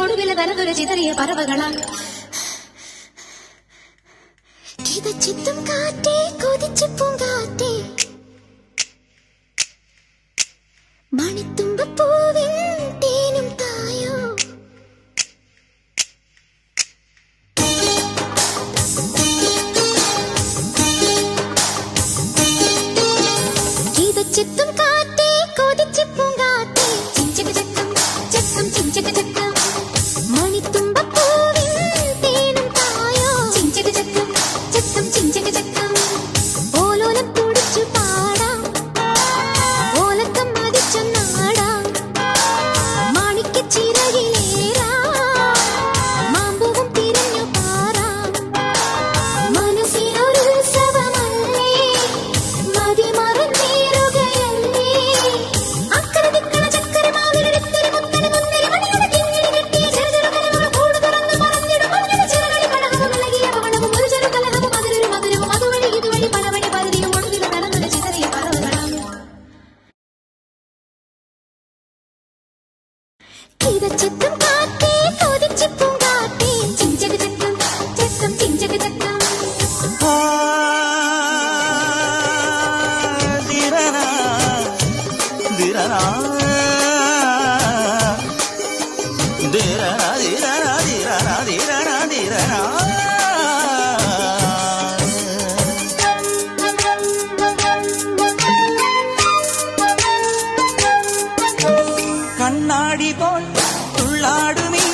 ഒടുവിലെ തനതൊരു ചിതറിയ പറവകളാൽ ചിത്തും കാറ്റേ കൊതിച്ചു പൂങ്കാറ്റേ മണിത്തുമ്പപ്പൂവിൻ തേനും തായോ ചിത്തും കാറ്റേ കൊതിച്ചു പൂങ്കാറ്റേ ചിഞ്ചക ചക്കം ചക്കം ചിഞ്ചക ചക്കം മണിത്തുമ്പപ്പൂവിൻ തേനും തായോ ചിഞ്ചക ചക്കം ചക്കം ചിഞ്ചക ചക്കം ഓലോലം തുടിച്ചു പാടാം ഓലക്കം മതിച്ചു നാടാം മാണിക്ക ചിറകിലേറാം മാമ്പൂവും തിരഞ്ഞു പാറാം മനസ്സിനൊരു ഉത്സവമല്ലേ മതി മറന്നേറുകയല്ലേ അക്കരെ ദിക്കണ ചക്കരമാവിലൊരുത്തിരി മുത്തരി മുന്തിരി മണിയുടെ കിങ്ങിണി കെട്ടിയ ചെറുചെറുകലകൾ കൂട് തുറന്ന് പറഞ്ഞിടും മഞ്ഞിട ചിറകടി പടഹവും ഇളകിയ പവളവും ഒരു ചെറു കലഹവും അതിലൊരു മധുരവും അതുവഴി ഇതുവഴി പലവഴി പരതിയും ഒടുവിൽ നടന്നൊരു ചിതറിയ പറവകളാം ചിത്തും കാറ്റേ കൊതിച്ചു പൂങ്കാറ്റേ ചിഞ്ചക ചക്കം ചക്കം ചിഞ്ചക ചക്കം കണ്ണാടി പോൽ തുള്ളാടുമീ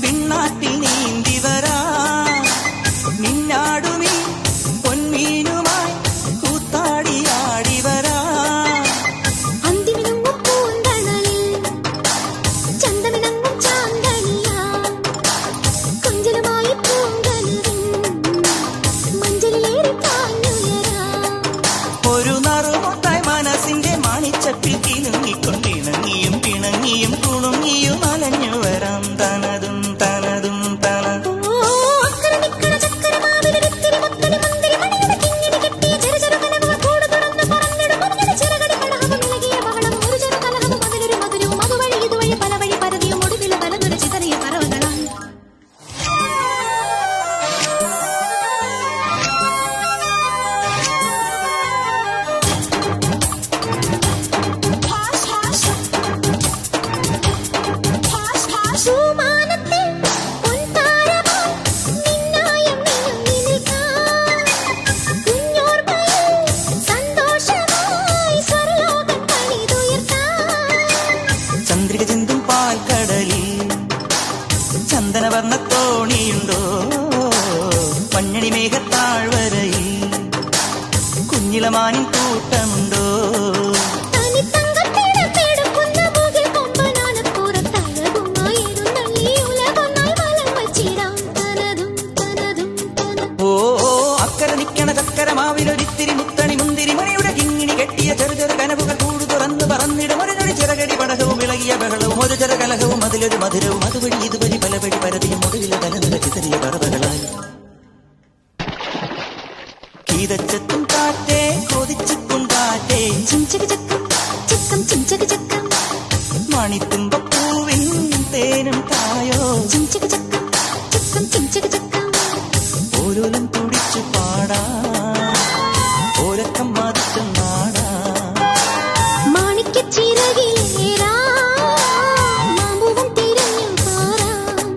പിന്നാട്ടി നീന്തി വരാ നിന്നാടുമീ പൊന്മീനുമായി കൂത്താടിയാടി വരാ അന്തിമിനുങ്ങും പൂന്തണലിൽ ചന്തമിനങ്ങും ചാന്തണിയാ കൊഞ്ചലുമായി പൂങ്കനവിൻ മഞ്ചലിലേറി കാഞ്ഞുയരാ ഒരു നറുമുട്ടായി മനസ്സിന്റെ മാണിച്ചപ്പിൽ കിണുങ്ങിക്കൊണ്ടിണങ്ങിയും പിണങ്ങിയും കുണുങ്ങിയും അലഞ്ഞു വരാം തനതും തനതും തന അക്കരെ നിക്കണ ചക്കരമാവിലൊരുത്തിരി മുത്തരി മുന്തിരി മണിയുടെ കിങ്ങിണി കെട്ടിയ ചെറുചെറുകലകൾ കൂട് തുറന്ന് പറഞ്ഞിടും മഞ്ഞിട ചിറകടി പടഹവും ഇളകിയ പവളവും ഒരു ചെറു കലഹവും അതിലൊരു മധുരവും അതുവഴി ഇതുവഴി പലവഴി പരതിയും ഒടുവിൽ തനതൊരു ചിതറിയ പറവകളാൽ സുമാനത്തിൽ പൊൻതാരമായി നിന്നായം മിനുങ്ങി നിൽക്കാം കുഞ്ഞോർമ്മയിൽ സന്തോഷമായി സ്വർലോകം പണിതുയർത്താം ചന്ദ്രിക ചിന്തും പാൽക്കടലിൽ ചന്ദനവർണ്ണ തോണിയുണ്ടോ മഞ്ഞണി മേഘത്താഴ്വരയിൽ കുഞ്ഞിളമാനിൻ കൂട്ടമുണ്ടോ തനിത്തങ്കത്തിടപ്പെടുക്കുന്ന മുകിൽ കൊമ്പനാനപ്പുറത്തഴകുമായി എഴുന്നള്ളി ഉലകൊന്നായി വലം വച്ചിടാം തനതും തനതും തന ഓ അക്കരെ നിക്കണ ചക്കരമാവിലൊരിത്തിരി മുത്തണി മുന്തിരി മണിയുടെ കിങ്ങിണി കെട്ടിയ ചെറു ചെറു കനവുകൾ കൂട് തുറന്ന് പറന്നിടും ഒരു ഞൊടി ചിറകടി പടഹവും ഇളകിയ ബഹളവും ഒരു ചെറു കലഹവും അതിലൊരു മധുരവും അതുവഴി ഇതുവഴി പലവഴി പരതിയും ഒടുവിലെ തനനില ചിതറിയ പറവകളായി കീതച്ചത്തും കാറ്റേ കൊതിച്ചു പൂങ്കാറ്റേ ചിഞ്ചക ചക്കം ചക്കം ചിഞ്ചക ചക്കം മണിത്തുമ്പപ്പൂവിൻ തേനും തായോ ചിഞ്ചക ചക്കം ചക്കം ചിഞ്ചക ചക്കം ഓരോലം തുടിച്ചു പാടാ ഓരക്കം മതിച്ചു നാടാ മാണിക്ക ചിറകിലേറാ മാമ്പൂവും തിരഞ്ഞു പാറാം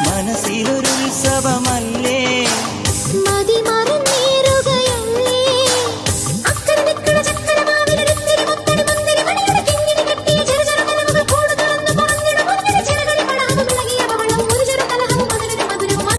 മനസ്സിലൊരു ഉത്സവമായി